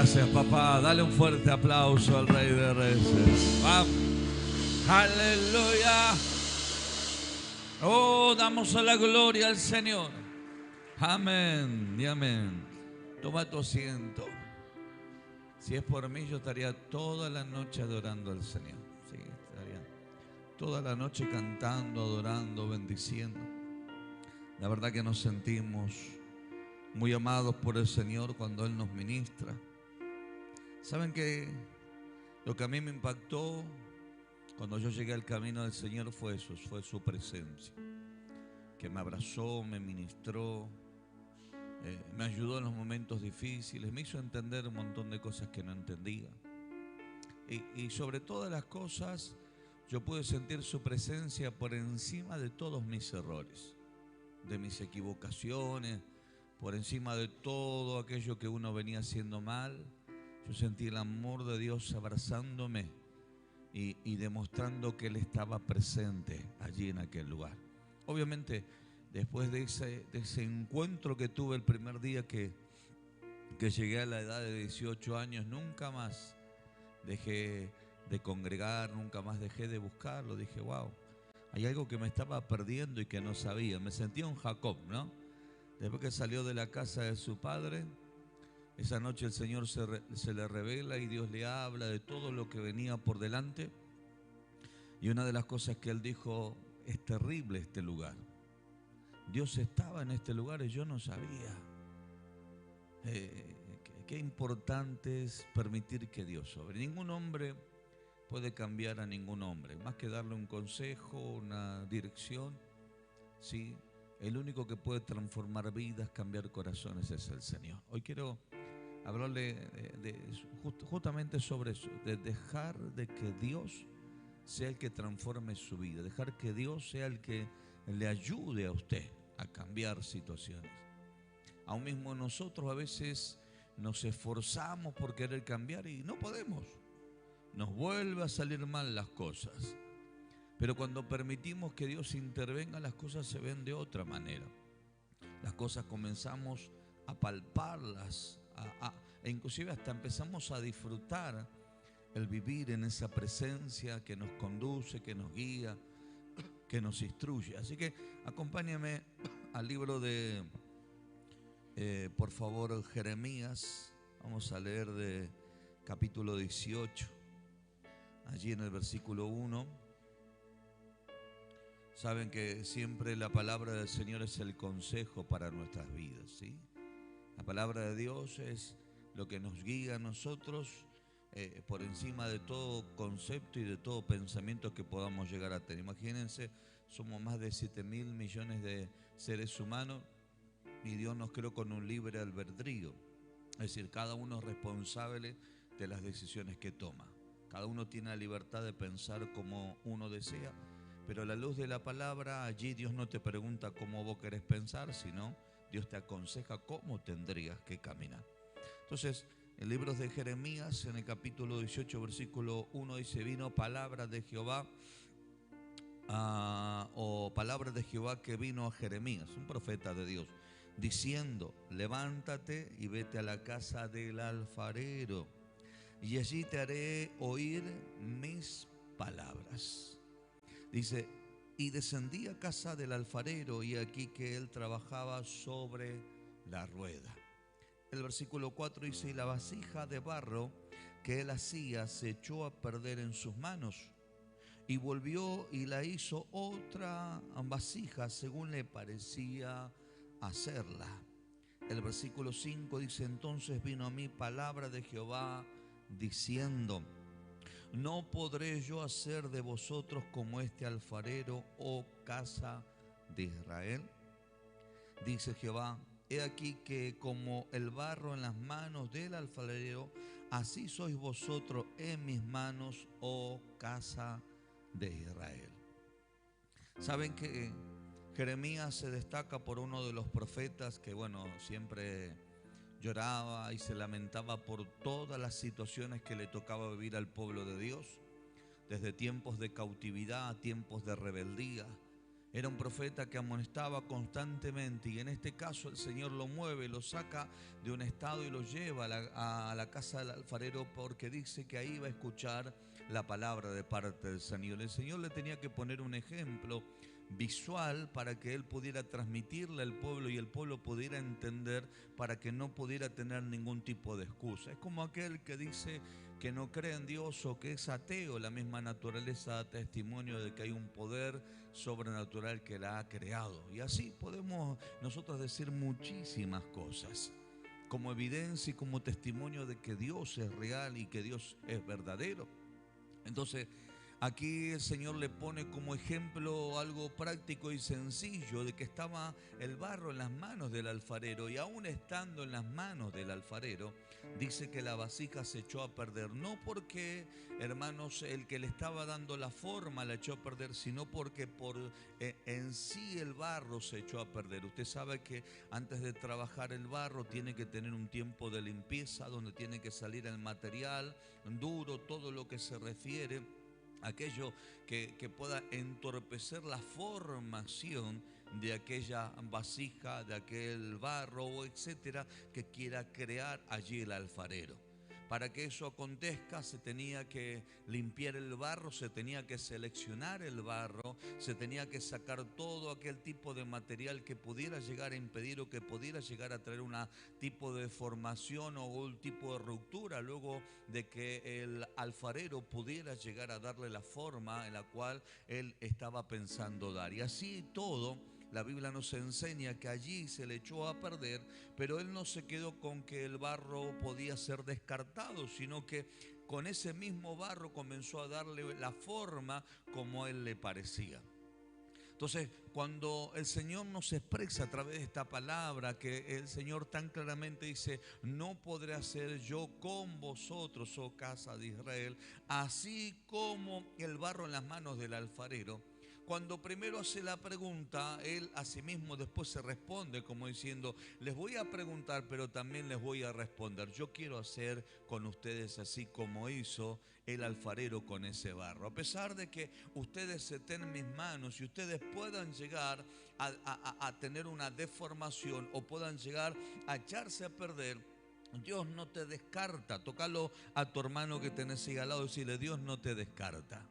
Gracias, papá. Dale un fuerte aplauso al Rey de Reyes. Vamos. Aleluya. Oh, damos la gloria al Señor. Amén y amén. Toma tu asiento. Si es por mí, yo estaría toda la noche adorando al Señor. Sí, estaría toda la noche cantando, adorando, bendiciendo. La verdad que nos sentimos muy amados por el Señor cuando Él nos ministra. ¿Saben qué? Lo que a mí me impactó cuando yo llegué al camino del Señor fue eso, fue su presencia, que me abrazó, me ministró, me ayudó en los momentos difíciles, me hizo entender un montón de cosas que no entendía. Y sobre todas las cosas, yo pude sentir su presencia por encima de todos mis errores, de mis equivocaciones, por encima de todo aquello que uno venía haciendo mal. Yo sentí el amor de Dios abrazándome y demostrando que Él estaba presente allí en aquel lugar. Obviamente, después de ese encuentro que tuve el primer día que llegué a la edad de 18 años, nunca más dejé de congregar, nunca más dejé de buscarlo. Dije, wow, hay algo que me estaba perdiendo y que no sabía. Me sentía un Jacob, ¿no? Después que salió de la casa de su padre, esa noche el Señor se le revela y Dios le habla de todo lo que venía por delante. Y una de las cosas que Él dijo, es terrible este lugar. Dios estaba en este lugar y yo no sabía. Qué importante es permitir que Dios sobre. Ningún hombre puede cambiar a ningún hombre, más que darle un consejo, una dirección. Sí, el único que puede transformar vidas, cambiar corazones es el Señor. Hoy quiero hablarle justamente sobre eso, de dejar de que Dios sea el que transforme su vida, dejar que Dios sea el que le ayude a usted a cambiar situaciones. Aún mismo nosotros a veces nos esforzamos por querer cambiar y no podemos. Nos vuelve a salir mal las cosas. Pero cuando permitimos que Dios intervenga, las cosas se ven de otra manera. Las cosas comenzamos a palparlas, e inclusive hasta empezamos a disfrutar el vivir en esa presencia que nos conduce, que nos guía, que nos instruye. Así que acompáñame al libro de, por favor, Jeremías. Vamos a leer de capítulo 18, allí en el versículo 1. Saben que siempre la palabra del Señor es el consejo para nuestras vidas, ¿sí? La palabra de Dios es lo que nos guía a nosotros por encima de todo concepto y de todo pensamiento que podamos llegar a tener. Imagínense, somos más de 7.000 millones de seres humanos y Dios nos creó con un libre albedrío. Es decir, cada uno es responsable de las decisiones que toma. Cada uno tiene la libertad de pensar como uno desea, pero a la luz de la palabra, allí Dios no te pregunta cómo vos querés pensar, sino Dios te aconseja cómo tendrías que caminar. Entonces, el libro de Jeremías, en el capítulo 18, versículo 1, dice, vino palabra de Jehová, o palabra de Jehová que vino a Jeremías, un profeta de Dios, diciendo, levántate y vete a la casa del alfarero, y allí te haré oír mis palabras. Dice, y descendí a casa del alfarero, y aquí que él trabajaba sobre la rueda. El versículo 4 dice, y la vasija de barro que él hacía se echó a perder en sus manos, y volvió y la hizo otra vasija según le parecía hacerla. El versículo 5 dice, entonces vino a mí palabra de Jehová diciendo, no podré yo hacer de vosotros como este alfarero, oh casa de Israel. Dice Jehová, he aquí que como el barro en las manos del alfarero, así sois vosotros en mis manos, oh casa de Israel. Saben que Jeremías se destaca por uno de los profetas que, siempre lloraba y se lamentaba por todas las situaciones que le tocaba vivir al pueblo de Dios, desde tiempos de cautividad a tiempos de rebeldía. Era un profeta que amonestaba constantemente, y en este caso el Señor lo mueve, lo saca de un estado y lo lleva a la casa del alfarero, porque dice que ahí va a escuchar la palabra de parte del Señor. El Señor le tenía que poner un ejemplo visual para que él pudiera transmitirle al pueblo y el pueblo pudiera entender, para que no pudiera tener ningún tipo de excusa. Es como aquel que dice que no cree en Dios o que es ateo. La misma naturaleza da testimonio de que hay un poder sobrenatural que la ha creado, y así podemos nosotros decir muchísimas cosas como evidencia y como testimonio de que Dios es real y que Dios es verdadero. Entonces, aquí el Señor le pone como ejemplo algo práctico y sencillo, de que estaba el barro en las manos del alfarero, y aún estando en las manos del alfarero, dice que la vasija se echó a perder. No porque, hermanos, el que le estaba dando la forma la echó a perder, sino porque en sí el barro se echó a perder. Usted sabe que antes de trabajar el barro tiene que tener un tiempo de limpieza, donde tiene que salir el material duro, todo lo que se refiere aquello que pueda entorpecer la formación de aquella vasija, de aquel barro, etcétera, que quiera crear allí el alfarero. Para que eso acontezca, se tenía que limpiar el barro, se tenía que seleccionar el barro, se tenía que sacar todo aquel tipo de material que pudiera llegar a impedir o que pudiera llegar a traer un tipo de deformación o un tipo de ruptura, luego de que el alfarero pudiera llegar a darle la forma en la cual él estaba pensando dar. Y así todo, la Biblia nos enseña que allí se le echó a perder, pero él no se quedó con que el barro podía ser descartado, sino que con ese mismo barro comenzó a darle la forma como a él le parecía. Entonces, cuando el Señor nos expresa a través de esta palabra, que el Señor tan claramente dice: no podré hacer yo con vosotros, oh casa de Israel, así como el barro en las manos del alfarero. Cuando primero hace la pregunta, él a sí mismo después se responde como diciendo: les voy a preguntar, pero también les voy a responder. Yo quiero hacer con ustedes así como hizo el alfarero con ese barro. A pesar de que ustedes estén en mis manos y ustedes puedan llegar a tener una deformación o puedan llegar a echarse a perder, Dios no te descarta. Tócalo a tu hermano que tenés ahí al lado y decirle: Dios no te descarta.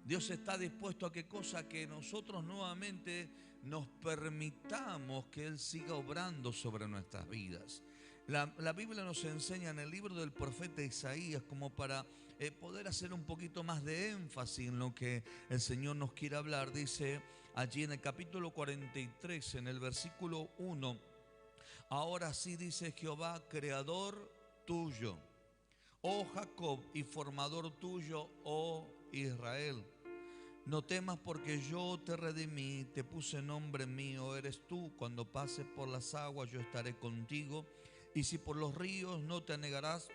Dios está dispuesto a qué cosa, que nosotros nuevamente nos permitamos que Él siga obrando sobre nuestras vidas. La Biblia nos enseña en el libro del profeta Isaías, como para poder hacer un poquito más de énfasis en lo que el Señor nos quiere hablar. Dice allí en el capítulo 43, en el versículo 1: ahora sí, dice Jehová, creador tuyo, oh Jacob, y formador tuyo, oh Israel. No temas, porque yo te redimí, te puse nombre mío, eres tú. Cuando pases por las aguas, yo estaré contigo. Y si por los ríos, no te anegarás.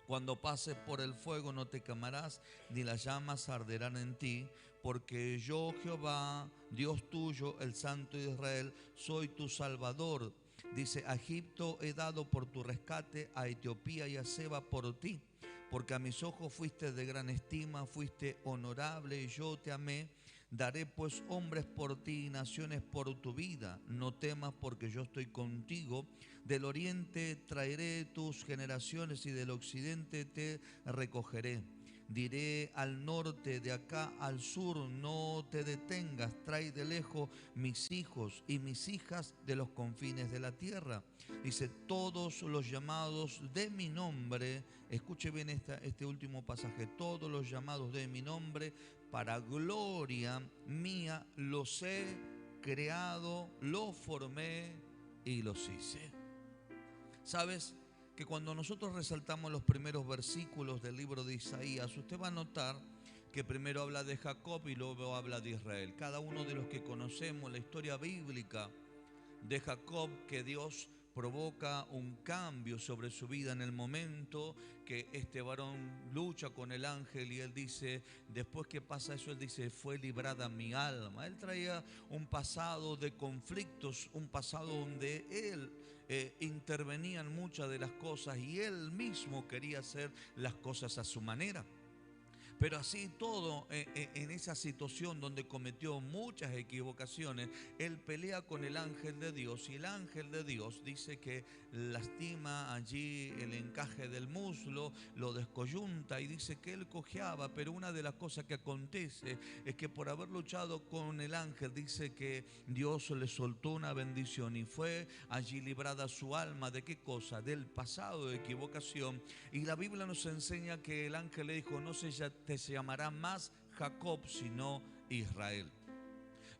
Cuando pases por el fuego, no te quemarás, ni las llamas arderán en ti. Porque yo, Jehová, Dios tuyo, el Santo de Israel, soy tu Salvador. Dice: a Egipto he dado por tu rescate, a Etiopía y a Seba por ti. Porque a mis ojos fuiste de gran estima, fuiste honorable y yo te amé. Daré pues hombres por ti y naciones por tu vida. No temas, porque yo estoy contigo. Del oriente traeré tus generaciones y del occidente te recogeré. Diré al norte, de acá al sur, no te detengas. Trae de lejos mis hijos y mis hijas de los confines de la tierra. Dice: todos los llamados de mi nombre, escuche bien este último pasaje, todos los llamados de mi nombre, para gloria mía, los he creado, los formé y los hice. ¿Sabes? Que cuando nosotros resaltamos los primeros versículos del libro de Isaías, usted va a notar que primero habla de Jacob y luego habla de Israel. Cada uno de los que conocemos la historia bíblica de Jacob, que Dios provoca un cambio sobre su vida en el momento que este varón lucha con el ángel, y él dice, después que pasa eso, él dice: fue librada mi alma. Él traía un pasado de conflictos, un pasado donde él intervenía en muchas de las cosas y él mismo quería hacer las cosas a su manera. Pero así todo, en esa situación donde cometió muchas equivocaciones, él pelea con el ángel de Dios y el ángel de Dios dice que lastima allí el encaje del muslo, lo descoyunta y dice que él cojeaba, pero una de las cosas que acontece es que por haber luchado con el ángel, dice que Dios le soltó una bendición y fue allí librada su alma. ¿De qué cosa? Del pasado de equivocación. Y la Biblia nos enseña que el ángel le dijo: no te llamará más Jacob, sino Israel.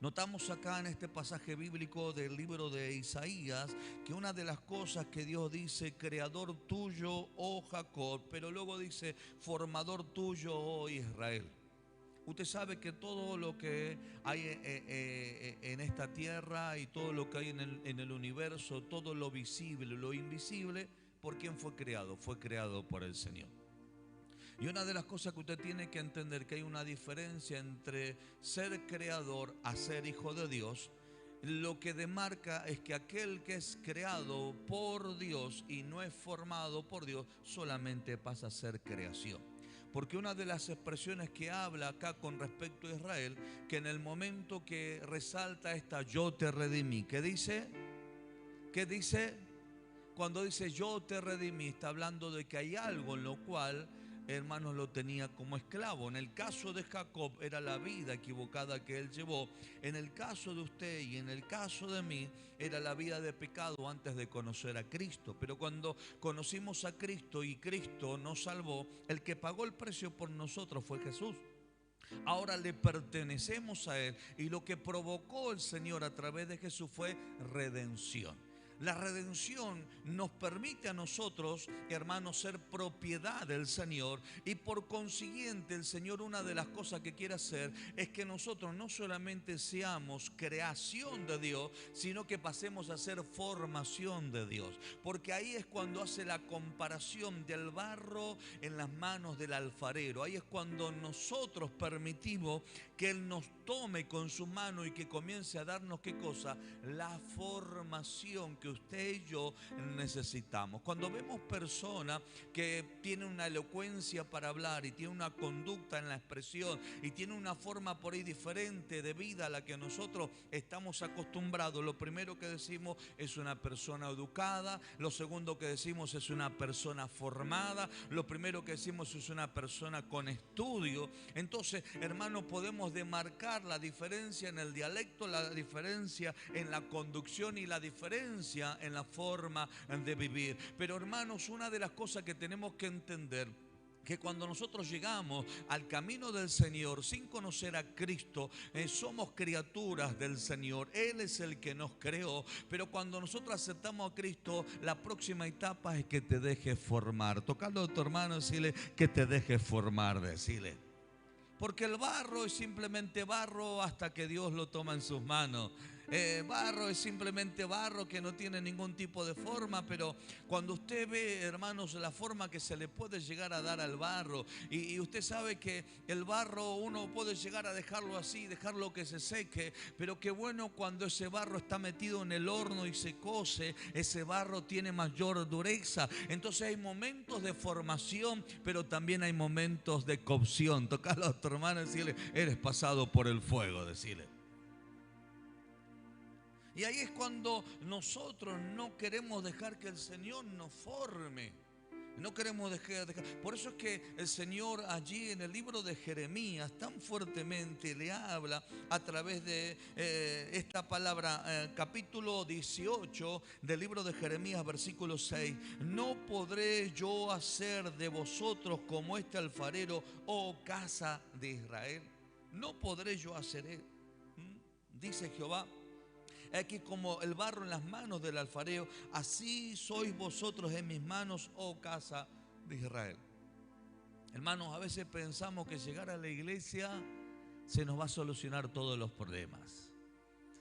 Notamos acá en este pasaje bíblico del libro de Isaías que una de las cosas que Dios dice: creador tuyo, oh Jacob, pero luego dice: formador tuyo, oh Israel. Usted sabe que todo lo que hay en esta tierra y todo lo que hay en el universo, todo lo visible, lo invisible, ¿por quién fue creado? Fue creado por el Señor. Y una de las cosas que usted tiene que entender, que hay una diferencia entre ser creador a ser hijo de Dios. Lo que demarca es que aquel que es creado por Dios y no es formado por Dios, solamente pasa a ser creación. Porque una de las expresiones que habla acá con respecto a Israel, que en el momento que resalta esta yo te redimí, ¿qué dice? ¿Qué dice? Cuando dice yo te redimí, está hablando de que hay algo en lo cual, hermanos, lo tenía como esclavo. En el caso de Jacob era la vida equivocada que él llevó. En el caso de usted y en el caso de mí era la vida de pecado antes de conocer a Cristo. Pero cuando conocimos a Cristo y Cristo nos salvó, el que pagó el precio por nosotros fue Jesús. Ahora le pertenecemos a Él y lo que provocó el Señor a través de Jesús fue redención. La redención nos permite a nosotros, hermanos, ser propiedad del Señor, y por consiguiente el Señor, una de las cosas que quiere hacer es que nosotros no solamente seamos creación de Dios, sino que pasemos a ser formación de Dios. Porque ahí es cuando hace la comparación del barro en las manos del alfarero. Ahí es cuando nosotros permitimos que Él nos tome con su mano y que comience a darnos, ¿qué cosa? La formación que usted y yo necesitamos. Cuando vemos personas que tienen una elocuencia para hablar y tienen una conducta en la expresión y tienen una forma por ahí diferente de vida a la que nosotros estamos acostumbrados, lo primero que decimos es una persona educada, lo segundo que decimos es una persona formada, lo primero que decimos es una persona con estudio. Entonces, hermano, podemos demarcar la diferencia en el dialecto, la diferencia en la conducción y la diferencia en la forma de vivir. Pero, hermanos, una de las cosas que tenemos que entender, que cuando nosotros llegamos al camino del Señor sin conocer a Cristo, somos criaturas del Señor. Él es el que nos creó. Pero cuando nosotros aceptamos a Cristo, la próxima etapa es que te dejes formar. Tocando a tu hermano, decirle que te dejes formar, decirle. Porque el barro es simplemente barro hasta que Dios lo toma en sus manos. Barro es simplemente barro que no tiene ningún tipo de forma, pero cuando usted ve, hermanos, la forma que se le puede llegar a dar al barro, y usted sabe que el barro uno puede llegar a dejarlo así, dejarlo que se seque, pero qué bueno cuando ese barro está metido en el horno y se cose, ese barro tiene mayor dureza. Entonces hay momentos de formación, pero también hay momentos de cocción. Tocalo a tu hermano y decirle: eres pasado por el fuego, decirle. Y ahí es cuando nosotros no queremos dejar que el Señor nos forme. No queremos dejar. Por eso es que el Señor allí en el libro de Jeremías tan fuertemente le habla a través de esta palabra, capítulo 18 del libro de Jeremías, versículo 6. No podré yo hacer de vosotros como este alfarero, oh casa de Israel. No podré yo hacer él. Dice Jehová. Aquí como el barro en las manos del alfarero, así sois vosotros en mis manos, oh casa de Israel. Hermanos, a veces pensamos que llegar a la iglesia se nos va a solucionar todos los problemas.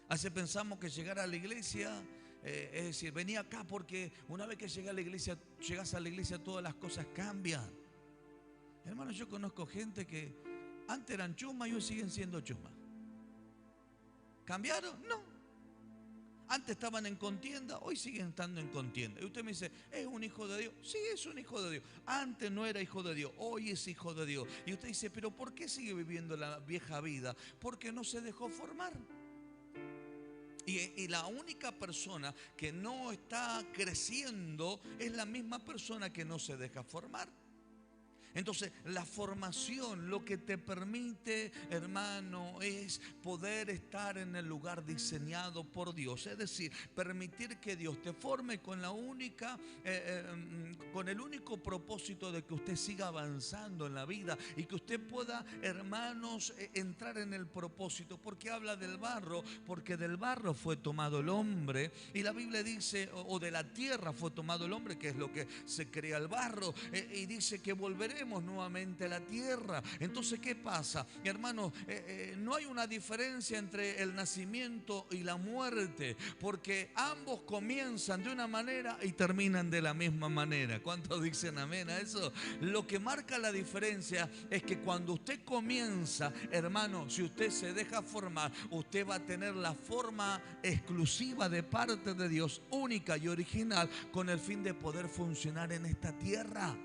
A veces pensamos que llegar a la iglesia, es decir, vení acá porque una vez que llegas a la iglesia todas las cosas cambian. Hermanos, yo conozco gente que antes eran chumas y hoy siguen siendo chumas. ¿Cambiaron? No. Antes estaban en contienda, hoy siguen estando en contienda. Y usted me dice, ¿es un hijo de Dios? Sí, es un hijo de Dios. Antes no era hijo de Dios, hoy es hijo de Dios. Y usted dice, ¿pero por qué sigue viviendo la vieja vida? Porque no se dejó formar. Y la única persona que no está creciendo es la misma persona que no se deja formar. Entonces, la formación lo que te permite, hermano, es poder estar en el lugar diseñado por Dios. Es decir, permitir que Dios te forme con con el único propósito de que usted siga avanzando en la vida y que usted pueda, hermanos, entrar en el propósito. Porque habla del barro, porque del barro fue tomado el hombre. Y la Biblia dice, o de la tierra fue tomado el hombre, que es lo que se crea el barro. Y dice que volveremos nuevamente a la tierra. Entonces, ¿qué pasa? Hermanos, no hay una diferencia entre el nacimiento y la muerte, porque ambos comienzan de una manera y terminan de la misma manera. ¿Cuántos dicen amén a eso? Lo que marca la diferencia es que cuando usted comienza, hermano, si usted se deja formar, usted va a tener la forma exclusiva de parte de Dios, única y original, con el fin de poder funcionar en esta tierra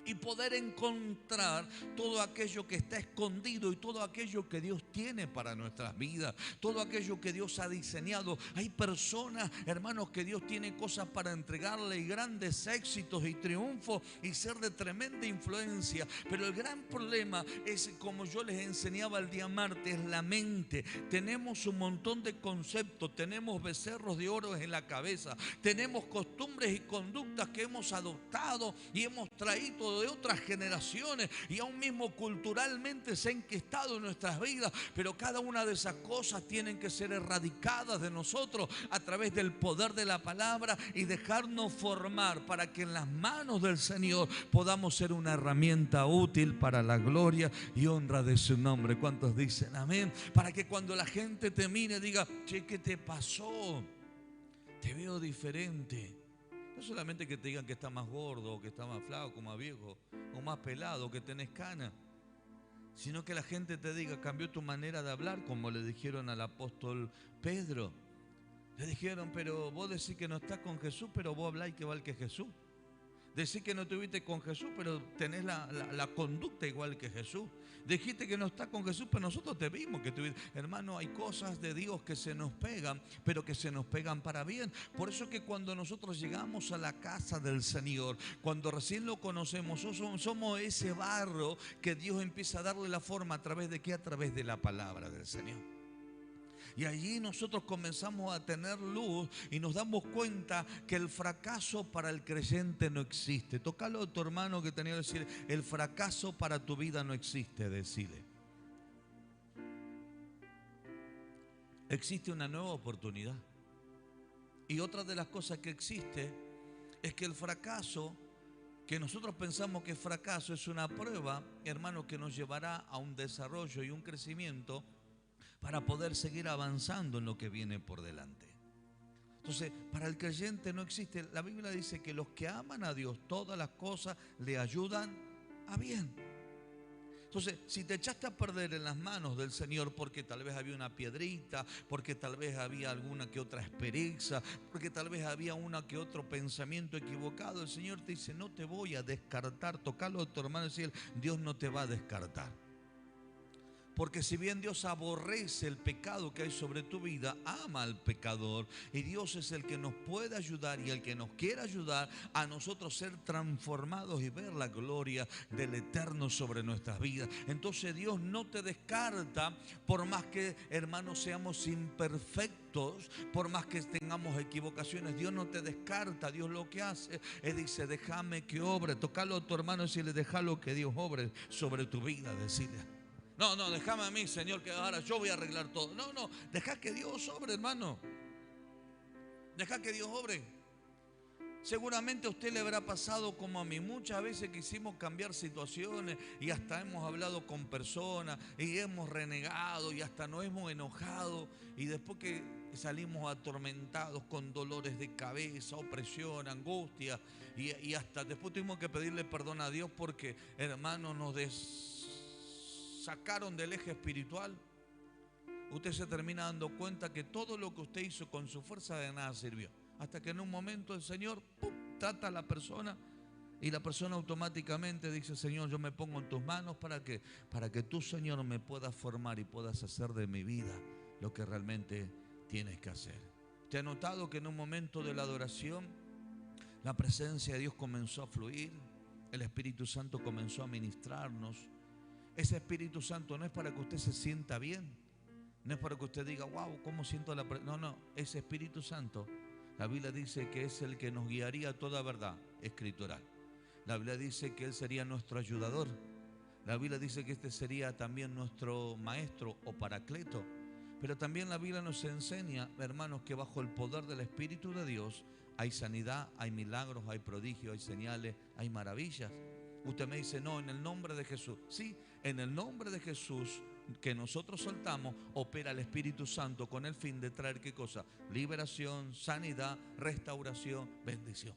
y poder encontrar todo aquello que está escondido y todo aquello que Dios tiene para nuestras vidas, todo aquello que Dios ha diseñado. Hay personas, hermanos, que Dios tiene cosas para entregarle y grandes éxitos y triunfos y ser de tremenda influencia, pero el gran problema es, como yo les enseñaba el día martes, la mente. Tenemos un montón de conceptos, tenemos becerros de oro en la cabeza, tenemos costumbres y conductas que hemos adoptado y hemos traído de otras generaciones y aún mismo culturalmente se ha enquistado en nuestras vidas, pero cada una de esas cosas tienen que ser erradicadas de nosotros a través del poder de la palabra y dejarnos formar para que en las manos del Señor podamos ser una herramienta útil para la gloria y honra de su nombre. ¿Cuántos dicen amén? Para que cuando la gente te mire diga, che, ¿qué te pasó? Te veo diferente. No solamente que te digan que está más gordo, que está más flaco, más viejo, o más pelado, que tenés cana, sino que la gente te diga, cambió tu manera de hablar, como le dijeron al apóstol Pedro. Le dijeron, pero vos decís que no estás con Jesús, pero vos hablás igual que Jesús. Decís que no estuviste con Jesús, pero tenés la conducta igual que Jesús. Dijiste que no estás con Jesús, pero nosotros te vimos que estuviste. Hermano, hay cosas de Dios que se nos pegan, pero que se nos pegan para bien. Por eso que cuando nosotros llegamos a la casa del Señor, cuando recién lo conocemos, somos ese barro que Dios empieza a darle la forma. ¿A través de qué? A través de la palabra del Señor. Y allí nosotros comenzamos a tener luz y nos damos cuenta que el fracaso para el creyente no existe. Tócalo a tu hermano que tenía que decir, el fracaso para tu vida no existe, decile. Existe una nueva oportunidad. Y otra de las cosas que existe es que el fracaso, que nosotros pensamos que fracaso es una prueba, hermano, que nos llevará a un desarrollo y un crecimiento para poder seguir avanzando en lo que viene por delante. Entonces, para el creyente no existe. La Biblia dice que los que aman a Dios, todas las cosas le ayudan a bien. Entonces, si te echaste a perder en las manos del Señor porque tal vez había una piedrita, porque tal vez había alguna que otra aspereza, porque tal vez había una que otro pensamiento equivocado, el Señor te dice, no te voy a descartar. Tocalo a tu hermano y decirle, Dios no te va a descartar. Porque si bien Dios aborrece el pecado que hay sobre tu vida, ama al pecador. Y Dios es el que nos puede ayudar y el que nos quiere ayudar a nosotros ser transformados y ver la gloria del Eterno sobre nuestras vidas. Entonces Dios no te descarta, por más que, hermanos, seamos imperfectos, por más que tengamos equivocaciones. Dios no te descarta. Dios lo que hace es dice, déjame que obre. Tocalo a tu hermano y decirle, déjalo que Dios obre sobre tu vida. Decirle, no, déjame a mí, Señor, que ahora yo voy a arreglar todo. No, deja que Dios obre, hermano. Deja que Dios obre. Seguramente a usted le habrá pasado como a mí. Muchas veces quisimos cambiar situaciones y hasta hemos hablado con personas y hemos renegado y hasta nos hemos enojado. Y después que salimos atormentados con dolores de cabeza, opresión, angustia y hasta después tuvimos que pedirle perdón a Dios porque, hermano, nos sacaron del eje espiritual. usted se termina dando cuenta que todo lo que usted hizo con su fuerza de nada sirvió. Hasta que en un momento el Señor trata a la persona y la persona automáticamente dice: Señor, yo me pongo en tus manos para que tú, Señor, me puedas formar y puedas hacer de mi vida lo que realmente tienes que hacer. ¿Usted ha notado que en un momento de la adoración la presencia de Dios comenzó a fluir? El Espíritu Santo comenzó a ministrarnos. Ese Espíritu Santo no es para que usted se sienta bien, no es para que usted diga: wow, ¿cómo siento la presencia? No, ese Espíritu Santo, la Biblia dice que es el que nos guiaría a toda verdad escritural. La Biblia dice que Él sería nuestro ayudador. La Biblia dice que este sería también nuestro maestro o paracleto. Pero también la Biblia nos enseña, hermanos, que bajo el poder del Espíritu de Dios hay sanidad, hay milagros, hay prodigios, hay señales, hay maravillas. Usted me dice: no, en el nombre de Jesús. Sí, en el nombre de Jesús que nosotros soltamos, opera el Espíritu Santo con el fin de traer, ¿qué cosa? Liberación, sanidad, restauración, bendición.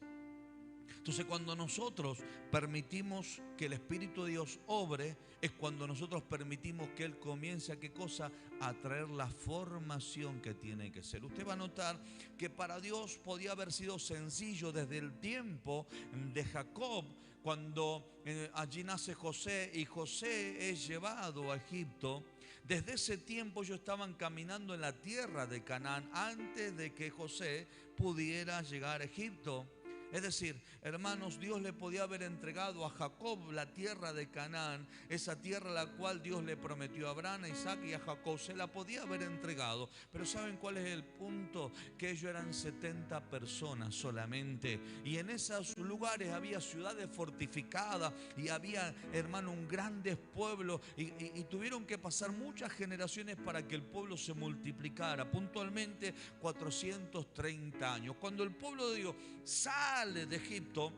Entonces, cuando nosotros permitimos que el Espíritu de Dios obre, es cuando nosotros permitimos que Él comience a, ¿qué cosa? A traer la formación que tiene que ser. Usted va a notar que para Dios podía haber sido sencillo desde el tiempo de Jacob, cuando allí nace José y José es llevado a Egipto. Desde ese tiempo ellos estaban caminando en la tierra de Canaán antes de que José pudiera llegar a Egipto. Es decir, hermanos, Dios le podía haber entregado a Jacob la tierra de Canaán, esa tierra la cual Dios le prometió a Abraham, a Isaac y a Jacob. Se la podía haber entregado, pero ¿saben cuál es el punto? Que ellos eran 70 personas solamente, y en esos lugares había ciudades fortificadas y había, hermano, un grandes pueblos, y tuvieron que pasar muchas generaciones para que el pueblo se multiplicara, puntualmente 430 años. Cuando el pueblo de Dios sale de Egipto,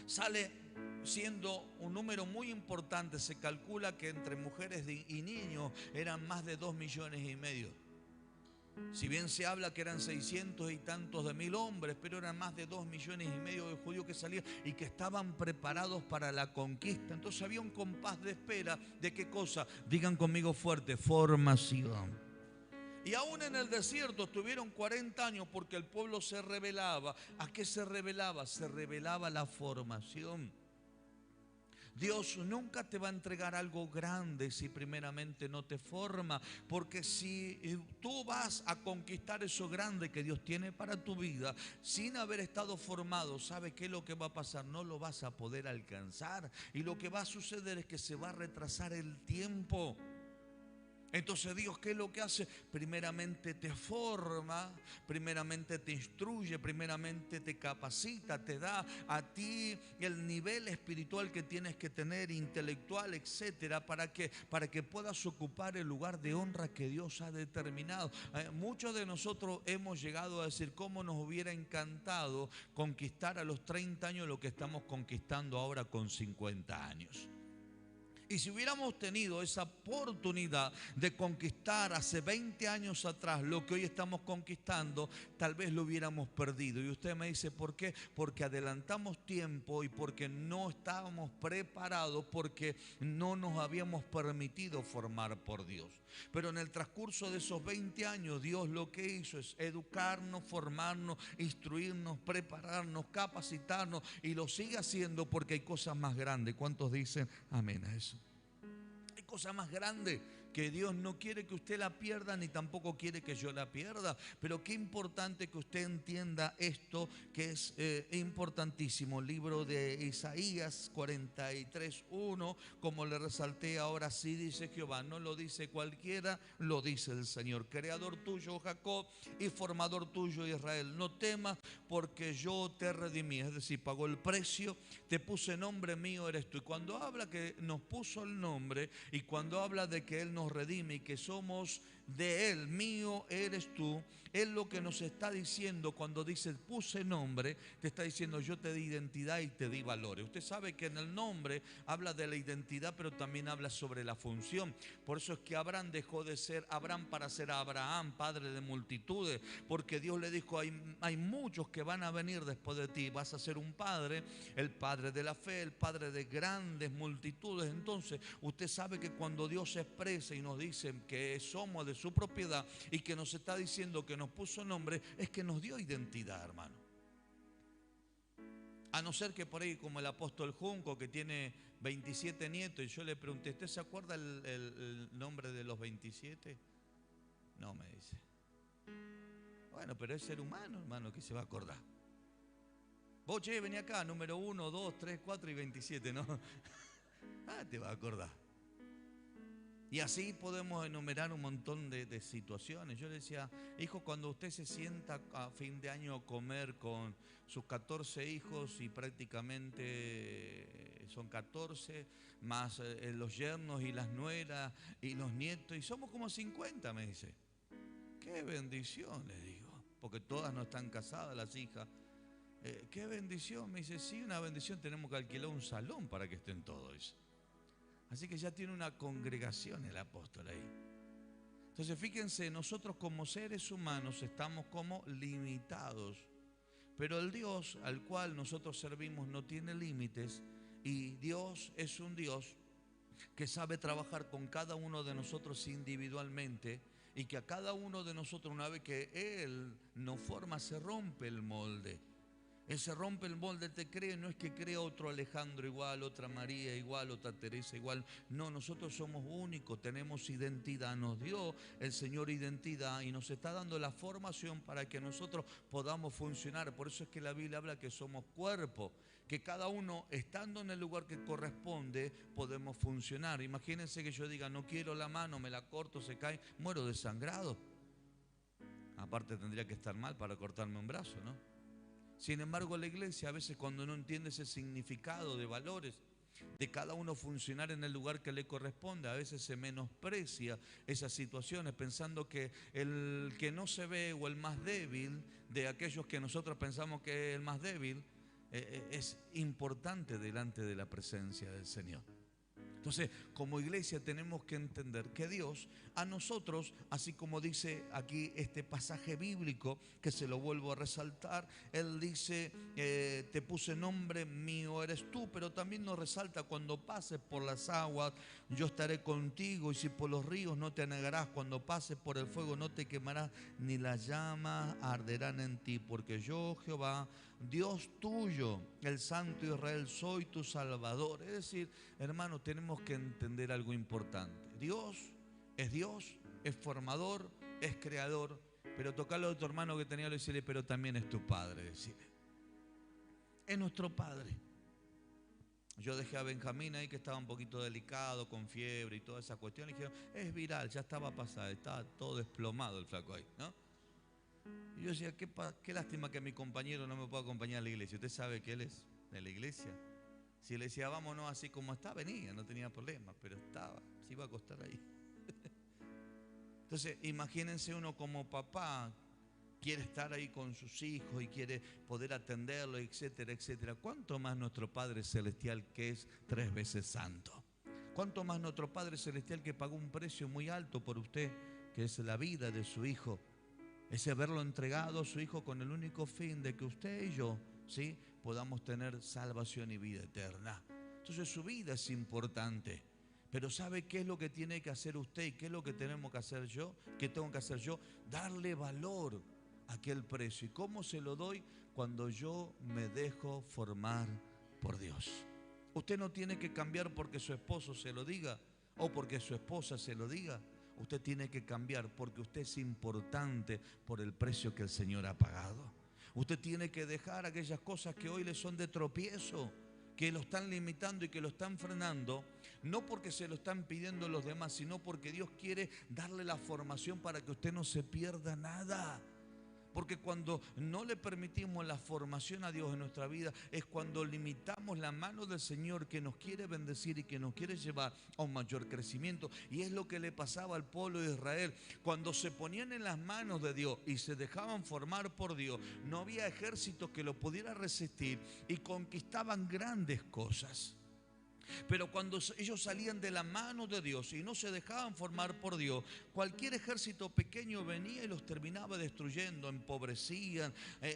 sale siendo un número muy importante. Se calcula que entre mujeres y niños eran más de 2,5 millones. Si bien se habla que eran 600 y tantos de mil hombres, pero eran más de 2,5 millones de judíos que salían y que estaban preparados para la conquista. Entonces había un compás de espera de ¿qué cosa? Digan conmigo fuerte: formación. Y aún en el desierto estuvieron 40 años porque el pueblo se rebelaba. ¿A qué se rebelaba? Se rebelaba la formación. Dios nunca te va a entregar algo grande si primeramente no te forma. Porque si tú vas a conquistar eso grande que Dios tiene para tu vida sin haber estado formado, ¿sabe qué es lo que va a pasar? No lo vas a poder alcanzar. Y lo que va a suceder es que se va a retrasar el tiempo. Entonces Dios, ¿qué es lo que hace? Primeramente te forma, primeramente te instruye, primeramente te capacita, te da a ti el nivel espiritual que tienes que tener, intelectual, etcétera, para que puedas ocupar el lugar de honra que Dios ha determinado. Muchos de nosotros hemos llegado a decir: cómo nos hubiera encantado conquistar a los 30 años lo que estamos conquistando ahora con 50 años. Y si hubiéramos tenido esa oportunidad de conquistar hace 20 años atrás lo que hoy estamos conquistando, tal vez lo hubiéramos perdido. Y usted me dice: ¿por qué? Porque adelantamos tiempo y porque no estábamos preparados, porque no nos habíamos permitido formar por Dios. Pero en el transcurso de esos 20 años, Dios lo que hizo es educarnos, formarnos, instruirnos, prepararnos, capacitarnos, y lo sigue haciendo porque hay cosas más grandes. ¿Cuántos dicen amén a eso? Hay cosas más grandes que Dios no quiere que usted la pierda, ni tampoco quiere que yo la pierda. Pero qué importante que usted entienda esto, que es importantísimo. Libro de Isaías 43:1, como le resalté, ahora sí dice Jehová, no lo dice cualquiera, lo dice el Señor: creador tuyo, Jacob, y formador tuyo, Israel. No temas, porque yo te redimí. Es decir, pagó el precio, te puse nombre, mío eres tú. Y cuando habla que nos puso el nombre, y cuando habla de que Él nos redime y que somos de Él, mío eres tú, Él lo que nos está diciendo cuando dice puse nombre, te está diciendo: yo te di identidad y te di valores. Usted sabe que en el nombre habla de la identidad, pero también habla sobre la función. Por eso es que Abraham dejó de ser Abraham para ser Abraham, padre de multitudes, porque Dios le dijo: hay muchos que van a venir después de ti, vas a ser un padre, el padre de la fe, el padre de grandes multitudes. Entonces usted sabe que cuando Dios se expresa y nos dice que somos de de su propiedad y que nos está diciendo que nos puso nombre, es que nos dio identidad, hermano. A no ser que por ahí, como el apóstol Junco, que tiene 27 nietos, y yo le pregunté, ¿usted se acuerda el nombre de los 27? No, me dice. Bueno, pero es ser humano, hermano, que se va a acordar. Vos, che, vení acá, número 1, 2, 3, 4 y 27, ¿no? Te va a acordar. Y así podemos enumerar un montón de situaciones. Yo le decía, hijo, cuando usted se sienta a fin de año a comer con sus 14 hijos y prácticamente son 14, más los yernos y las nueras y los nietos, y somos como 50, me dice. Qué bendición, le digo, porque todas no están casadas las hijas. Qué bendición, me dice, sí, una bendición, tenemos que alquilar un salón para que estén todos. Así que ya tiene una congregación el apóstol ahí. Entonces fíjense, nosotros como seres humanos estamos como limitados, pero el Dios al cual nosotros servimos no tiene límites, y Dios es un Dios que sabe trabajar con cada uno de nosotros individualmente, y que a cada uno de nosotros, una vez que Él nos forma, se rompe el molde. Él se rompe el molde, te cree, no es que crea otro Alejandro igual, otra María igual, otra Teresa igual. No, nosotros somos únicos, tenemos identidad. Nos dio el Señor identidad y nos está dando la formación para que nosotros podamos funcionar. Por eso es que la Biblia habla que somos cuerpo, que cada uno, estando en el lugar que corresponde, podemos funcionar. Imagínense que yo diga, no quiero la mano, me la corto, se cae, muero desangrado. Aparte tendría que estar mal para cortarme un brazo, ¿no? Sin embargo, la iglesia a veces, cuando no entiende ese significado de valores, de cada uno funcionar en el lugar que le corresponde, a veces se menosprecia esas situaciones, pensando que el que no se ve o el más débil de aquellos que nosotros pensamos que es el más débil, es importante delante de la presencia del Señor. Entonces, como iglesia tenemos que entender que Dios a nosotros, así como dice aquí este pasaje bíblico, que se lo vuelvo a resaltar, Él dice, te puse nombre, mío eres tú, pero también nos resalta, cuando pases por las aguas, yo estaré contigo, y si por los ríos no te anegarás, cuando pases por el fuego no te quemarás, ni las llamas arderán en ti, porque yo, Jehová, Dios tuyo, el Santo Israel, soy tu Salvador. Es decir, hermanos, tenemos que entender algo importante. Dios, es formador, es creador, pero tocarlo de tu hermano que tenía, decirle, pero también es tu Padre, decirle. Es nuestro Padre. Yo dejé a Benjamín ahí, que estaba un poquito delicado, con fiebre y toda esa cuestión, y dijeron, es viral, ya estaba pasada, estaba todo desplomado el flaco ahí, ¿no? Y yo decía, qué lástima que mi compañero no me pueda acompañar a la iglesia. Usted sabe que él es de la iglesia. Si le decía, vámonos así como está, venía, no tenía problema, pero se iba a acostar ahí. Entonces, imagínense, uno como papá quiere estar ahí con sus hijos y quiere poder atenderlo, etcétera, etcétera. ¿Cuánto más nuestro Padre Celestial, que es 3 veces santo? ¿Cuánto más nuestro Padre Celestial, que pagó un precio muy alto por usted, que es la vida de su hijo? Ese haberlo entregado a su hijo con el único fin de que usted y yo, ¿sí?, podamos tener salvación y vida eterna. Entonces su vida es importante. Pero ¿sabe qué es lo que tiene que hacer usted y qué es lo que tenemos que hacer yo? ¿Qué tengo que hacer yo? Darle valor a aquel precio. ¿Y cómo se lo doy? Cuando yo me dejo formar por Dios. Usted no tiene que cambiar porque su esposo se lo diga o porque su esposa se lo diga. Usted tiene que cambiar porque usted es importante por el precio que el Señor ha pagado. Usted tiene que dejar aquellas cosas que hoy le son de tropiezo, que lo están limitando y que lo están frenando, no porque se lo están pidiendo los demás, sino porque Dios quiere darle la formación para que usted no se pierda nada. Porque cuando no le permitimos la formación a Dios en nuestra vida, es cuando limitamos la mano del Señor, que nos quiere bendecir y que nos quiere llevar a un mayor crecimiento. Y es lo que le pasaba al pueblo de Israel. Cuando se ponían en las manos de Dios y se dejaban formar por Dios, no había ejército que lo pudiera resistir y conquistaban grandes cosas. Pero cuando ellos salían de la mano de Dios y no se dejaban formar por Dios, cualquier ejército pequeño venía y los terminaba destruyendo, empobrecían,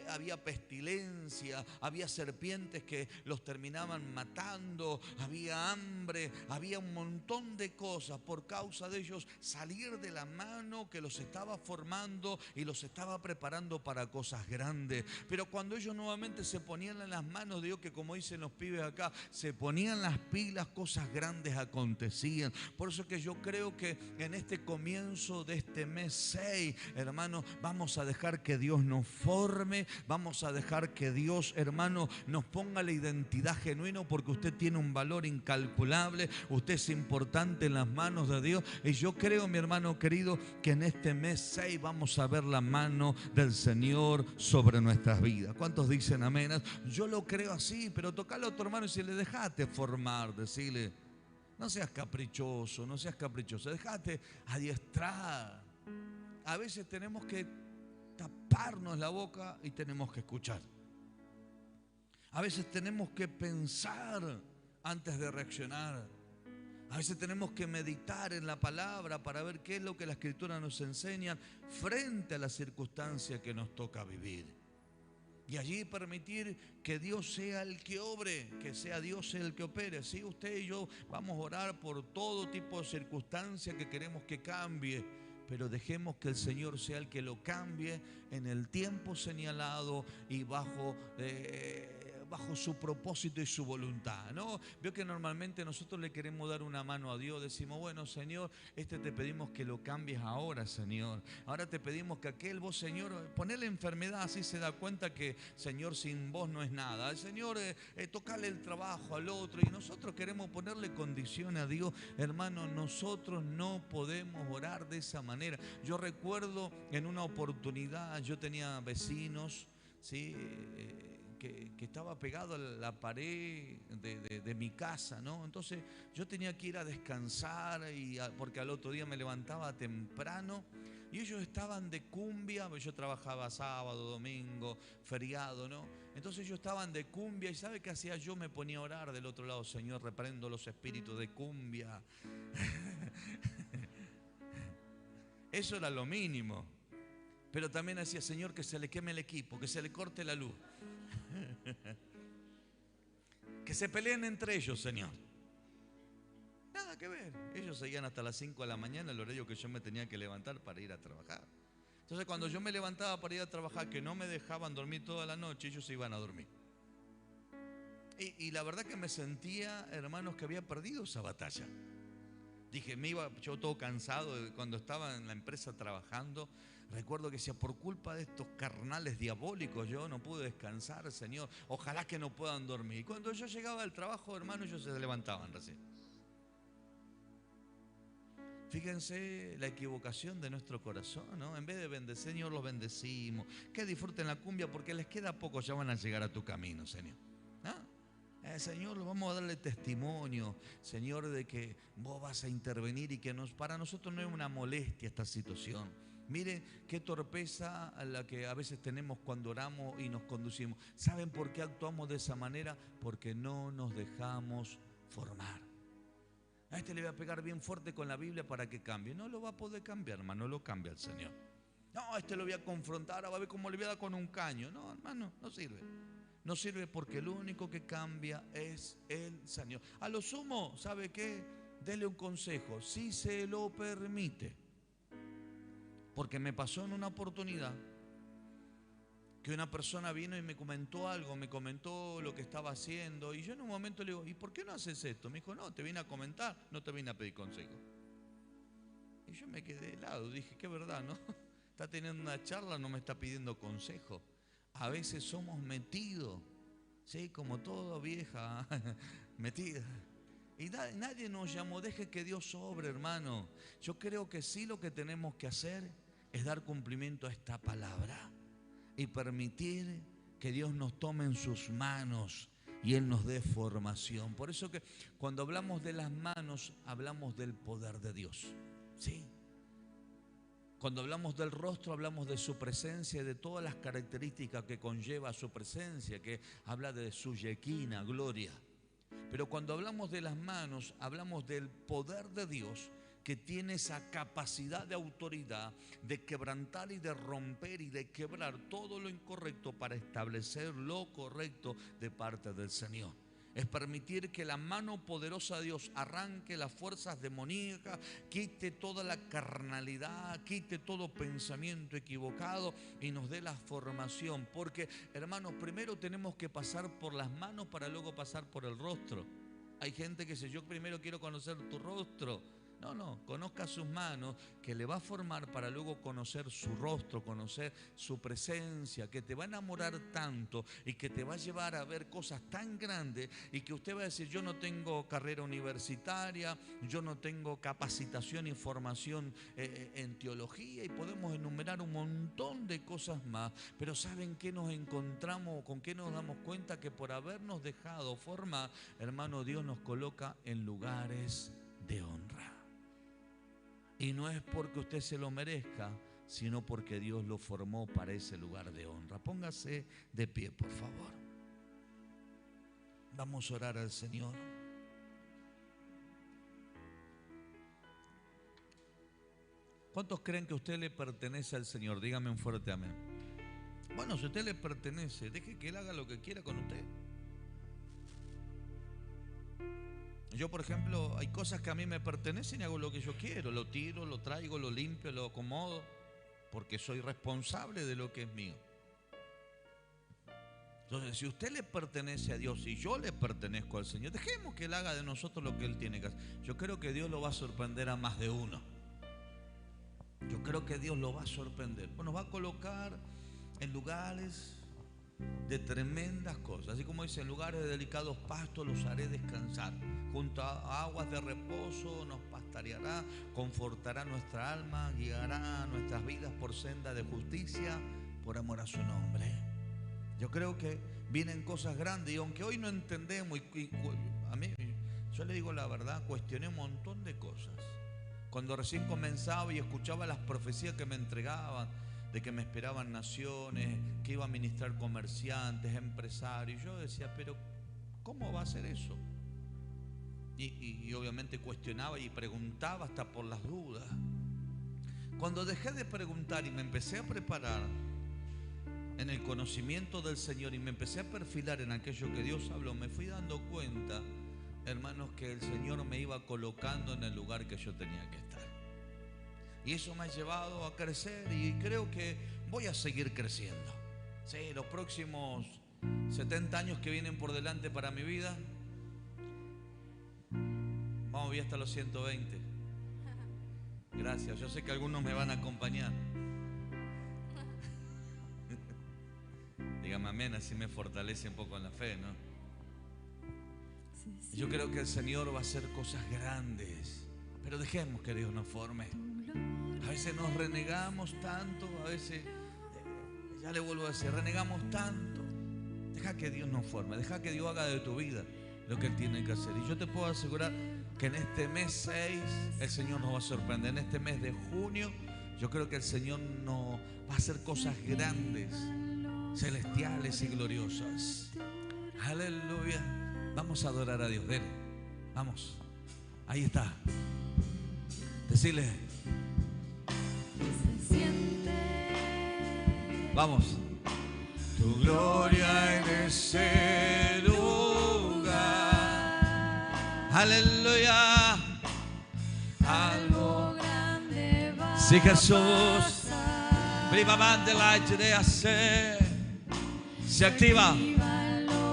había pestilencia, había serpientes que los terminaban matando, había hambre, había un montón de cosas por causa de ellos salir de la mano que los estaba formando y los estaba preparando para cosas grandes. Pero cuando ellos nuevamente se ponían en las manos de Dios, que como dicen los pibes acá, se ponían las pilas, cosas grandes acontecían. Por eso que yo creo que en este comienzo de este mes 6, hermano, vamos a dejar que Dios nos forme, vamos a dejar que Dios, hermano, nos ponga la identidad genuina, porque usted tiene un valor incalculable, usted es importante en las manos de Dios. Y yo creo, mi hermano querido, que en este mes 6 vamos a ver la mano del Señor sobre nuestras vidas. ¿Cuántos dicen amén? Yo lo creo así, pero tocale a tu hermano y si le dejaste formar, decirle, no seas caprichoso, no seas caprichoso, dejate adiestrar. A veces tenemos que taparnos la boca y tenemos que escuchar. A veces tenemos que pensar antes de reaccionar. A veces tenemos que meditar en la palabra para ver qué es lo que la Escritura nos enseña frente a la circunstancia que nos toca vivir. Y allí permitir que Dios sea el que obre, que sea Dios el que opere. Sí, usted y yo vamos a orar por todo tipo de circunstancia que queremos que cambie, pero dejemos que el Señor sea el que lo cambie en el tiempo señalado y bajo su propósito y su voluntad, ¿no? Veo que normalmente nosotros le queremos dar una mano a Dios, decimos, bueno, Señor, te pedimos que lo cambies ahora, Señor. Ahora te pedimos que aquel, vos, Señor, ponele enfermedad, así se da cuenta que, Señor, sin vos no es nada. Señor, tocale el trabajo al otro, y nosotros queremos ponerle condición a Dios. Hermano, nosotros no podemos orar de esa manera. Yo recuerdo en una oportunidad, yo tenía vecinos, ¿sí? Que estaba pegado a la pared de mi casa, ¿no? Entonces yo tenía que ir a descansar porque al otro día me levantaba temprano y ellos estaban de cumbia. Yo trabajaba sábado, domingo, feriado, ¿no? Entonces ellos estaban de cumbia y ¿sabe qué hacía yo? Me ponía a orar del otro lado, Señor, reprendo los espíritus de cumbia. Eso era lo mínimo. Pero también decía, Señor, que se le queme el equipo, que se le corte la luz. Que se peleen entre ellos, Señor. Nada que ver. Ellos seguían hasta las 5 de la mañana, el horario que yo me tenía que levantar para ir a trabajar. Entonces cuando yo me levantaba para ir a trabajar, que no me dejaban dormir toda la noche, ellos se iban a dormir. Y la verdad que me sentía, hermanos, que había perdido esa batalla. Dije, me iba yo todo cansado cuando estaba en la empresa trabajando. Recuerdo que decía, por culpa de estos carnales diabólicos yo no pude descansar, Señor. Ojalá que no puedan dormir. Y cuando yo llegaba al trabajo, hermano, ellos se levantaban recién. Fíjense la equivocación de nuestro corazón, ¿no? En vez de bendecir, Señor, los bendecimos. Que disfruten la cumbia porque les queda poco, ya van a llegar a tu camino, Señor. ¿Ah? Señor, vamos a darle testimonio, Señor, de que vos vas a intervenir y que para nosotros no es una molestia esta situación. Mire qué torpeza la que a veces tenemos cuando oramos y nos conducimos. ¿Saben por qué actuamos de esa manera? Porque no nos dejamos formar. A le voy a pegar bien fuerte con la Biblia para que cambie. No lo va a poder cambiar, hermano, no lo cambia el Señor. No, lo voy a confrontar, va a ver cómo le voy a dar con un caño. No, hermano, no sirve. No sirve porque lo único que cambia es el Señor. A lo sumo, ¿sabe qué? Dele un consejo, si se lo permite. Porque me pasó en una oportunidad que una persona vino y me comentó algo, me comentó lo que estaba haciendo. Y yo en un momento le digo, ¿y por qué no haces esto? Me dijo, no, te vine a comentar, no te vine a pedir consejo. Y yo me quedé helado, dije, qué verdad, ¿no? Está teniendo una charla, no me está pidiendo consejo. A veces somos metidos, ¿sí? Como toda vieja, metida. Y nadie nos llamó, deje que Dios sobre, hermano. Yo creo que sí, lo que tenemos que hacer es dar cumplimiento a esta palabra y permitir que Dios nos tome en sus manos y Él nos dé formación. Por eso que cuando hablamos de las manos, hablamos del poder de Dios, ¿sí? Cuando hablamos del rostro, hablamos de su presencia y de todas las características que conlleva su presencia, que habla de su Shekinah, gloria. Pero cuando hablamos de las manos, hablamos del poder de Dios, que tiene esa capacidad de autoridad de quebrantar y de romper y de quebrar todo lo incorrecto para establecer lo correcto de parte del Señor. Es permitir que la mano poderosa de Dios arranque las fuerzas demoníacas, quite toda la carnalidad, quite todo pensamiento equivocado y nos dé la formación. Porque, hermanos, primero tenemos que pasar por las manos para luego pasar por el rostro. Hay gente que dice, yo primero quiero conocer tu rostro. No, conozca sus manos, que le va a formar para luego conocer su rostro, conocer su presencia, que te va a enamorar tanto y que te va a llevar a ver cosas tan grandes y que usted va a decir, yo no tengo carrera universitaria, yo no tengo capacitación y formación en teología, y podemos enumerar un montón de cosas más, pero ¿saben qué nos encontramos, con qué nos damos cuenta? Que por habernos dejado formar, hermano, Dios nos coloca en lugares de honra. Y no es porque usted se lo merezca, sino porque Dios lo formó para ese lugar de honra. Póngase de pie, por favor. Vamos a orar al Señor. ¿Cuántos creen que usted le pertenece al Señor? Dígame un fuerte amén. Bueno, si usted le pertenece, deje que Él haga lo que quiera con usted. Yo, por ejemplo, hay cosas que a mí me pertenecen y hago lo que yo quiero. Lo tiro, lo traigo, lo limpio, lo acomodo, porque soy responsable de lo que es mío. Entonces, si usted le pertenece a Dios y yo le pertenezco al Señor, dejemos que Él haga de nosotros lo que Él tiene que hacer. Yo creo que Dios lo va a sorprender a más de uno. Yo creo que Dios lo va a sorprender. Pues nos va a colocar en lugares de tremendas cosas. Así como dice, en lugares de delicados pastos los haré descansar. Junto a aguas de reposo nos pastoreará, confortará nuestra alma, guiará nuestras vidas por senda de justicia, por amor a su nombre. Yo creo que vienen cosas grandes, y aunque hoy no entendemos, a mí, yo le digo la verdad, cuestioné un montón de cosas. Cuando recién comenzaba y escuchaba las profecías que me entregaban, de que me esperaban naciones, que iba a ministrar comerciantes, empresarios, yo decía, pero ¿cómo va a ser eso? Y obviamente cuestionaba y preguntaba hasta por las dudas. Cuando dejé de preguntar y me empecé a preparar en el conocimiento del Señor y me empecé a perfilar en aquello que Dios habló, me fui dando cuenta, hermanos, que el Señor me iba colocando en el lugar que yo tenía que estar. Y eso me ha llevado a crecer y creo que voy a seguir creciendo. Sí, los próximos 70 años que vienen por delante para mi vida, vamos a vivir hasta los 120. Gracias, yo sé que algunos me van a acompañar. Dígame amén, así me fortalece un poco en la fe, ¿no? Yo creo que el Señor va a hacer cosas grandes, pero dejemos que Dios nos forme. A veces nos renegamos tanto, a veces, ya le vuelvo a decir, renegamos tanto. Deja que Dios nos forme, deja que Dios haga de tu vida lo que Él tiene que hacer. Y yo te puedo asegurar que en este mes 6 el Señor nos va a sorprender. En este mes de junio yo creo que el Señor nos va a hacer cosas grandes, celestiales y gloriosas. Aleluya. Vamos a adorar a Dios. Dele. Vamos. Ahí está. Decirle. Vamos. Tu gloria en ese lugar. Aleluya. Algo grande va a sí, Jesús. Prima bande la idea se activa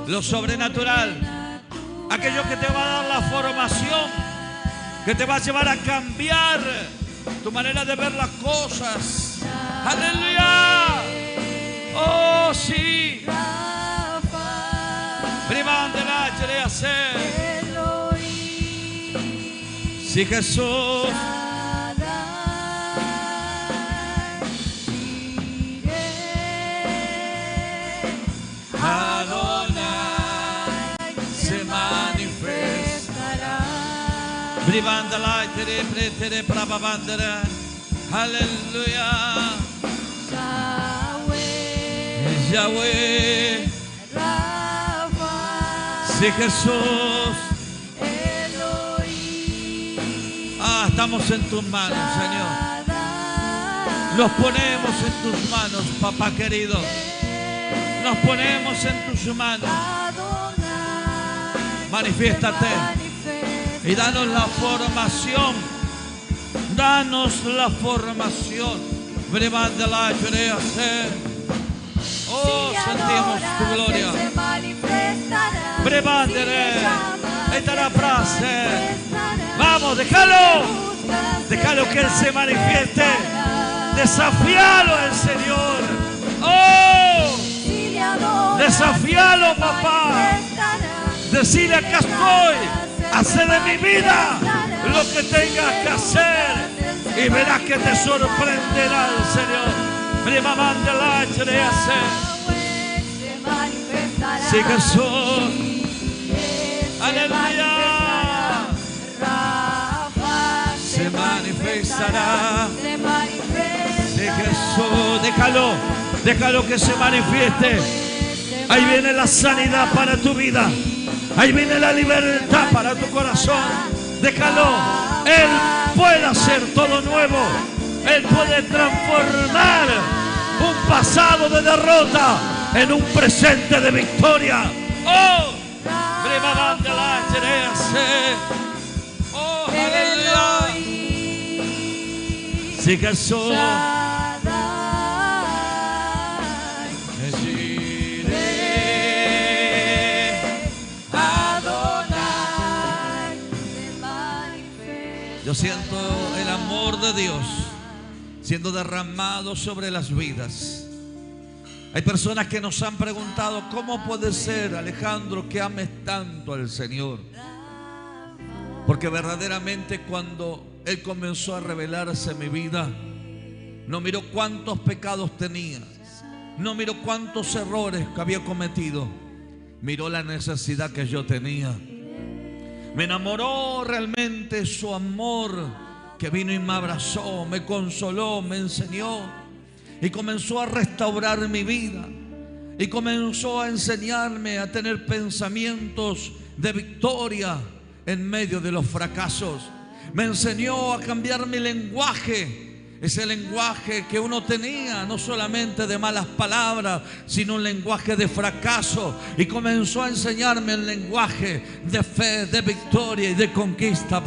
lo sobrenatural. Aquello que te va a dar la formación, que te va a llevar a cambiar tu manera de ver las cosas. Aleluya. Oh, sí. Prima de la idea se. Sí, Jesús. Bribandala tere pretere prababandara. Aleluya. Yahweh. Sí, Jesús. levantamos en tus manos, Señor. Nos ponemos en tus manos, papá querido. Nos ponemos en tus manos. Manifiéstate y danos la formación. Danos la formación. Oh, sentimos tu gloria. Esta es la frase. Vamos, déjalo. Déjalo que Él se manifieste. Desafíalo al Señor. Oh, desafíalo, papá. Decile: acá estoy. Hace de mi vida lo que tengas que hacer y verás que te sorprenderá el Señor. Sí, Jesús. Aleluya. Se manifestará. Sí, Jesús. Déjalo que se manifieste. Ahí viene la sanidad para tu vida. Ahí viene la libertad para tu corazón. Déjalo. Él puede hacer todo nuevo. Él puede transformar un pasado de derrota en un presente de victoria. Oh, oh, aleluya. Sí, Jesús. Yo siento el amor de Dios siendo derramado sobre las vidas. Hay personas que nos han preguntado: ¿cómo puede ser, Alejandro, que ames tanto al Señor? Porque verdaderamente cuando Él comenzó a revelarse en mi vida, no miró cuántos pecados tenía, no miró cuántos errores que había cometido, miró la necesidad que yo tenía. Me enamoró realmente su amor, que vino y me abrazó, me consoló, me enseñó y comenzó a restaurar mi vida y comenzó a enseñarme a tener pensamientos de victoria en medio de los fracasos. Me enseñó a cambiar mi lenguaje. Ese lenguaje que uno tenía, no solamente de malas palabras, sino un lenguaje de fracaso. Y comenzó a enseñarme el lenguaje de fe, de victoria y de conquista.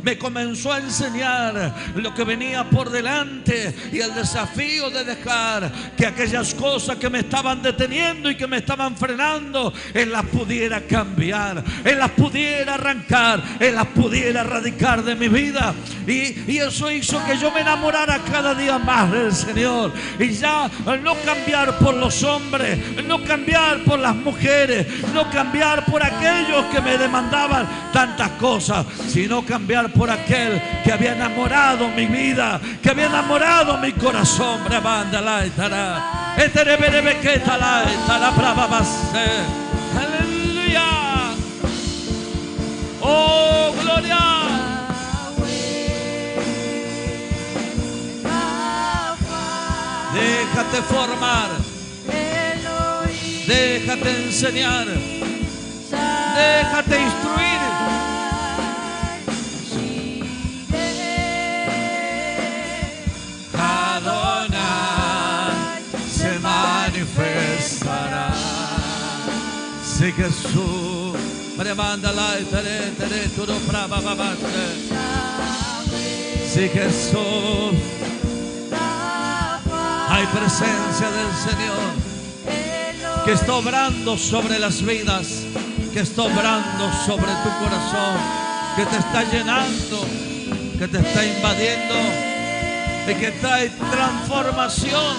Me comenzó a enseñar lo que venía por delante y el desafío de dejar que aquellas cosas que me estaban deteniendo y que me estaban frenando, Él las pudiera cambiar, Él las pudiera arrancar, Él las pudiera erradicar de mi vida. Y eso hizo que yo me enamorara cada día más del Señor. Y ya no cambiar por los hombres, no cambiar por las mujeres, no cambiar por aquellos que me demandaban tantas cosas, sino cambiar por aquel que había enamorado mi vida, que había enamorado mi corazón. Aleluya. Oh, gloria. Déjate formar, déjate enseñar, déjate instruir. Adonai se manifestará. Sí, Jesús. Sí, Jesús. Hay presencia del Señor que está obrando sobre las vidas, que está obrando sobre tu corazón, que te está llenando, que te está invadiendo y que trae transformación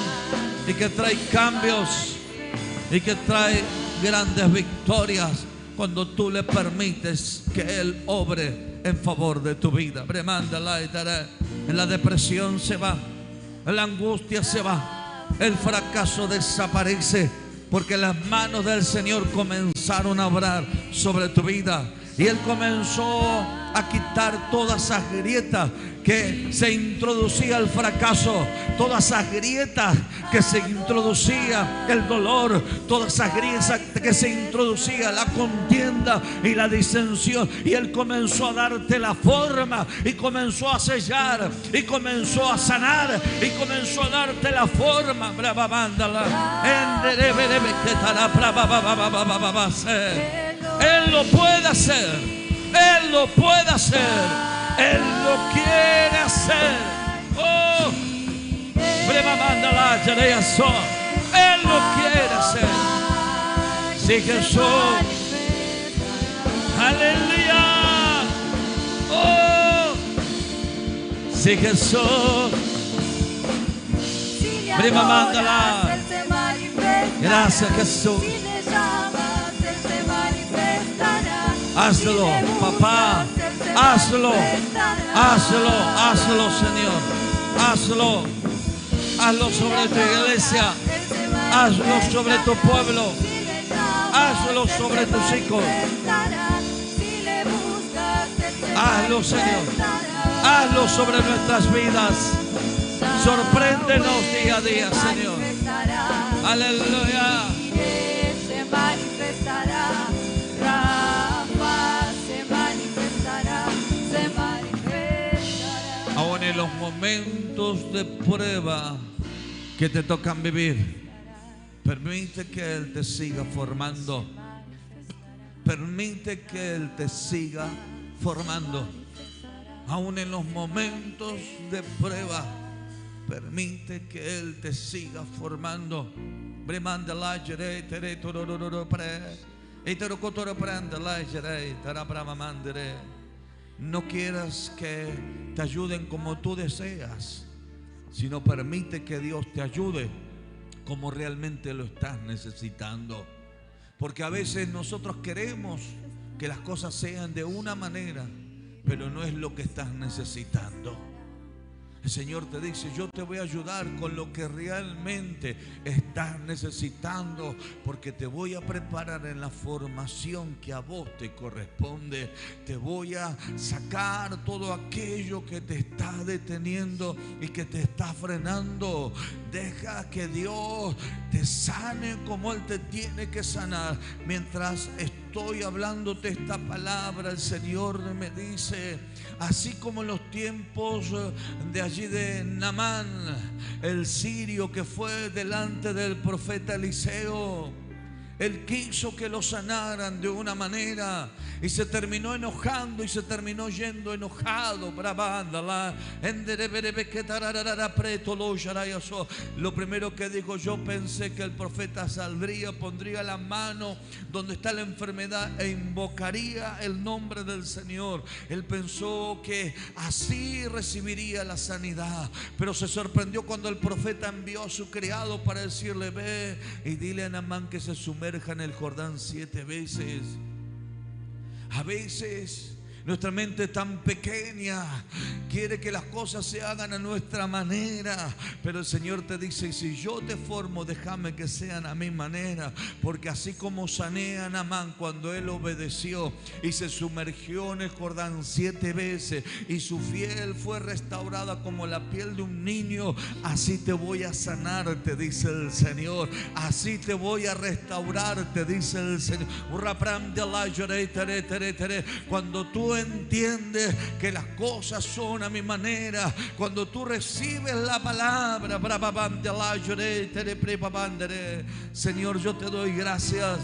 y que trae cambios y que trae grandes victorias cuando tú le permites que Él obre en favor de tu vida. La depresión se va, la angustia se va, el fracaso desaparece, porque las manos del Señor comenzaron a obrar sobre tu vida. Y Él comenzó a quitar todas esas grietas que se introducía el fracaso, todas esas grietas que se introducía el dolor, todas esas grietas que se introducía la contienda y la disensión. Y Él comenzó a darte la forma, y comenzó a sellar, y comenzó a sanar, y comenzó a darte la forma. Él lo puede hacer, Él lo puede hacer. Él lo quiere hacer. Oh, Él lo quiere hacer. Sí, Jesús. Aleluya. Oh, sí, Jesús. Gracias, Jesús. Hazlo, papá. Hazlo, hazlo, hazlo, Señor. Hazlo, hazlo sobre tu iglesia. Hazlo sobre tu pueblo. Hazlo sobre tus hijos. Hazlo, Señor. Hazlo sobre nuestras vidas. Sorpréndenos día a día, Señor. Aleluya. Aún en los momentos de prueba que te tocan vivir, permite que Él te siga formando. Permite que Él te siga formando. Aún en los momentos de prueba, permite que Él te siga formando. No quieras que te ayuden como tú deseas, sino permite que Dios te ayude como realmente lo estás necesitando. Porque a veces nosotros queremos que las cosas sean de una manera, pero no es lo que estás necesitando. El Señor te dice: yo te voy a ayudar con lo que realmente estás necesitando, porque te voy a preparar en la formación que a vos te corresponde. Te voy a sacar todo aquello que te está deteniendo y que te está frenando. Deja que Dios te sane como Él te tiene que sanar. Mientras estoy hablándote esta palabra, el Señor me dice: así como en los tiempos de allí de Naamán, el sirio, que fue delante del profeta Eliseo, él quiso que lo sanaran de una manera y se terminó enojando y se terminó yendo enojado. Lo primero que dijo: yo pensé que el profeta saldría, pondría la mano donde está la enfermedad e invocaría el nombre del Señor. Él pensó que así recibiría la sanidad, pero se sorprendió cuando el profeta envió a su criado para decirle: ve y dile a Naamán que se sumerja en el Jordán 7 veces. A veces nuestra mente tan pequeña quiere que las cosas se hagan a nuestra manera, pero el Señor te dice: si yo te formo, déjame que sean a mi manera. Porque así como sané a Naamán cuando él obedeció y se sumergió en el Jordán 7 veces y su piel fue restaurada como la piel de un niño, así te voy a sanar, te dice el Señor. Así te voy a restaurar, te dice el Señor. Cuando tú entiendes que las cosas son a mi manera, cuando tú recibes la palabra, Señor, yo te doy gracias,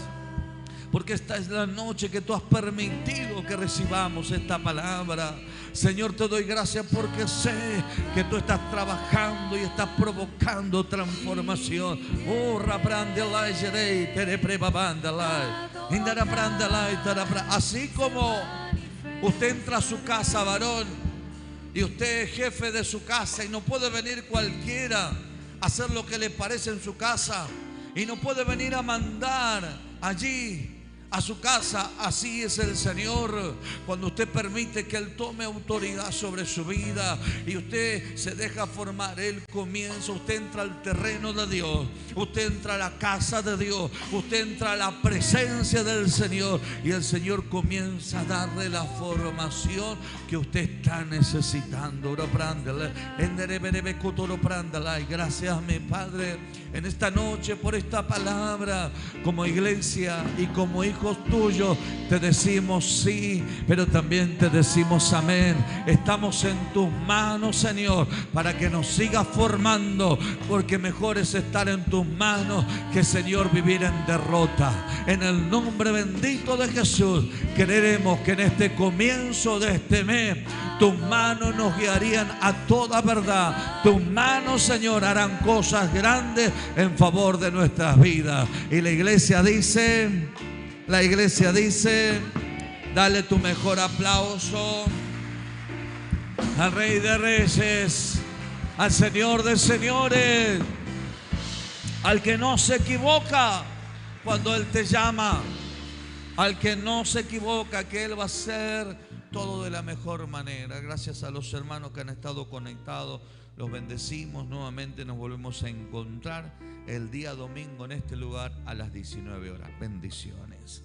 porque esta es la noche que tú has permitido que recibamos esta palabra. Señor, te doy gracias porque sé que tú estás trabajando y estás provocando transformación. Así como usted entra a su casa, varón, y usted es jefe de su casa, y no puede venir cualquiera a hacer lo que le parece en su casa, y no puede venir a mandar allí a su casa. Así es el Señor. Cuando usted permite que Él tome autoridad sobre su vida y usted se deja formar, Él comienza. Usted entra al terreno de Dios, usted entra a la casa de Dios, usted entra a la presencia del Señor y el Señor comienza a darle la formación que usted está necesitando. Y gracias, mi Padre, en esta noche por esta palabra. Como iglesia y como hijos tuyos te decimos sí, pero también te decimos amén. Estamos en tus manos, Señor, para que nos sigas formando, porque mejor es estar en tus manos que, Señor, vivir en derrota. En el nombre bendito de Jesús, queremos que en este comienzo de este mes tus manos nos guiarían a toda verdad. Tus manos, Señor, harán cosas grandes en favor de nuestras vidas. Y la iglesia dice, dale tu mejor aplauso al Rey de Reyes, al Señor de Señores, al que no se equivoca cuando Él te llama, al que no se equivoca, que Él va a hacer todo de la mejor manera. Gracias a los hermanos que han estado conectados, los bendecimos. Nuevamente nos volvemos a encontrar el día domingo en este lugar a las 19 horas. Bendiciones.